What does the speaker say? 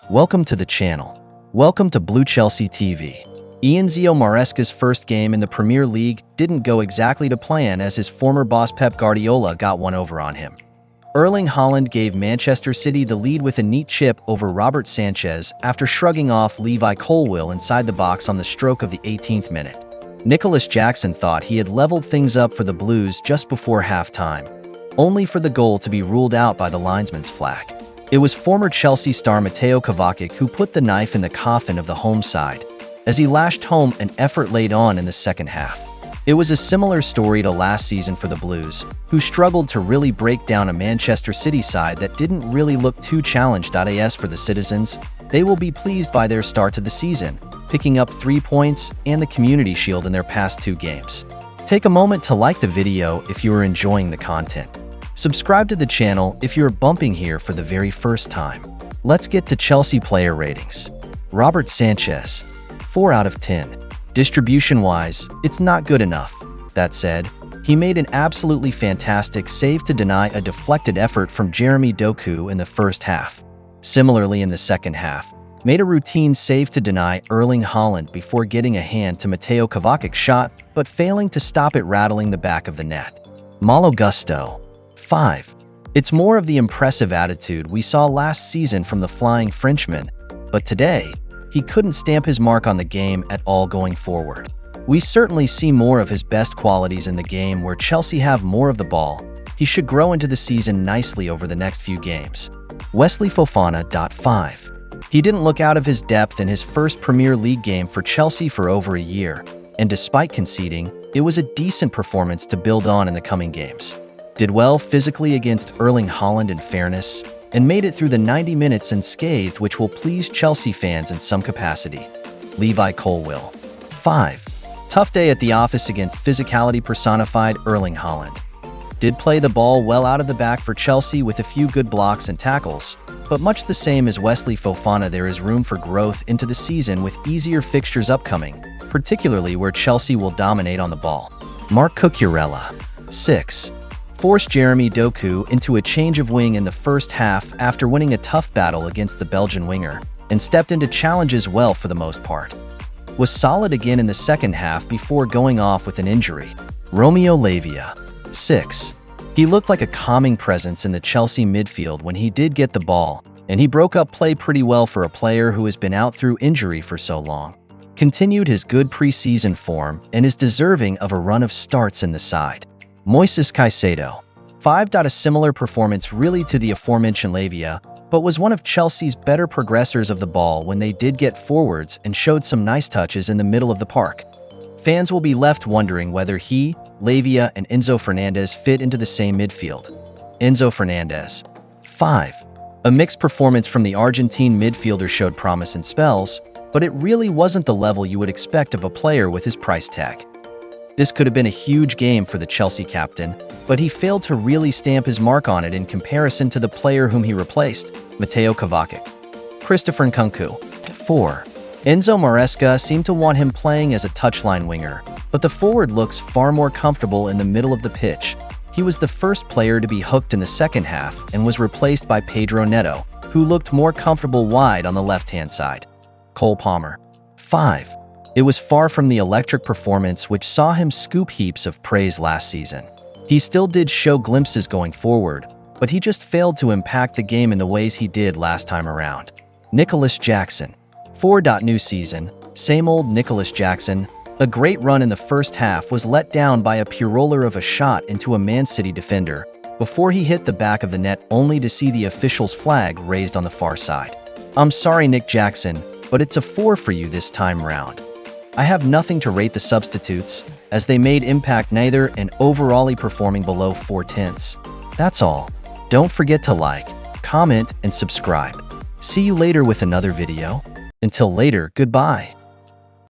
Welcome to the channel. Welcome to Blue Chelsea TV. Enzo Maresca's first game in the Premier League didn't go exactly to plan as his former boss Pep Guardiola got one over on him. Erling Haaland gave Manchester City the lead with a neat chip over Robert Sanchez after shrugging off Levi Colwill inside the box on the stroke of the 18th minute. Nicholas Jackson thought he had leveled things up for the Blues just before halftime, only for the goal to be ruled out by the linesman's flag. It was former Chelsea star Mateo Kovacic who put the knife in the coffin of the home side, as he lashed home an effort laid on in the second half. It was a similar story to last season for the Blues, who struggled to really break down a Manchester City side that didn't really look too challenged. As for the citizens, they will be pleased by their start to the season, picking up 3 points and the Community Shield in their past 2 games. Take a moment to like the video if you are enjoying the content. Subscribe to the channel if you're bumping here for the very first time. Let's get to Chelsea player ratings. Robert Sanchez, 4 out of 10. Distribution-wise, it's not good enough. That said, he made an absolutely fantastic save to deny a deflected effort from Jeremy Doku in the first half. Similarly in the second half, made a routine save to deny Erling Haaland before getting a hand to Mateo Kovacic's shot, but failing to stop it rattling the back of the net. Malo Gusto, 5. It's more of the impressive attitude we saw last season from the Flying Frenchman, but today, he couldn't stamp his mark on the game at all going forward. We certainly see more of his best qualities in the game where Chelsea have more of the ball. He should grow into the season nicely over the next few games. Wesley Fofana, 5. He didn't look out of his depth in his first Premier League game for Chelsea for over a year, and despite conceding, it was a decent performance to build on in the coming games. Did well physically against Erling Haaland in fairness, and made it through the 90 minutes unscathed, which will please Chelsea fans in some capacity. Levi Colwill, 5. Tough day at the office against physicality personified Erling Haaland. Did play the ball well out of the back for Chelsea with a few good blocks and tackles, but much the same as Wesley Fofana, there is room for growth into the season with easier fixtures upcoming, particularly where Chelsea will dominate on the ball. Marc Cucurella, 6. Forced Jeremy Doku into a change of wing in the first half after winning a tough battle against the Belgian winger, and stepped into challenges well for the most part. Was solid again in the second half before going off with an injury. Romeo Lavia, 6. He looked like a calming presence in the Chelsea midfield when he did get the ball, and he broke up play pretty well for a player who has been out through injury for so long. Continued his good pre-season form and is deserving of a run of starts in the side. Moises Caicedo, 5. A similar performance really to the aforementioned Lavia, but was one of Chelsea's better progressors of the ball when they did get forwards and showed some nice touches in the middle of the park. Fans will be left wondering whether he, Lavia, and Enzo Fernandez fit into the same midfield. Enzo Fernandez, 5. A mixed performance from the Argentine midfielder showed promise in spells, but it really wasn't the level you would expect of a player with his price tag. This could have been a huge game for the Chelsea captain, but he failed to really stamp his mark on it in comparison to the player whom he replaced, Mateo Kovacic. Christopher Nkunku, 4. Enzo Maresca seemed to want him playing as a touchline winger, but the forward looks far more comfortable in the middle of the pitch. He was the first player to be hooked in the second half and was replaced by Pedro Neto, who looked more comfortable wide on the left-hand side. Cole Palmer, 5. It was far from the electric performance which saw him scoop heaps of praise last season. He still did show glimpses going forward, but he just failed to impact the game in the ways he did last time around. Nicholas Jackson, 4. New season, same old Nicholas Jackson. A great run in the first half was let down by a pure roller of a shot into a Man City defender, before he hit the back of the net only to see the official's flag raised on the far side. I'm sorry Nick Jackson, but it's a 4 for you this time round. I have nothing to rate the substitutes, as they made impact neither and overall performing below 4/10. That's all. Don't forget to like, comment, and subscribe. See you later with another video. Until later, goodbye.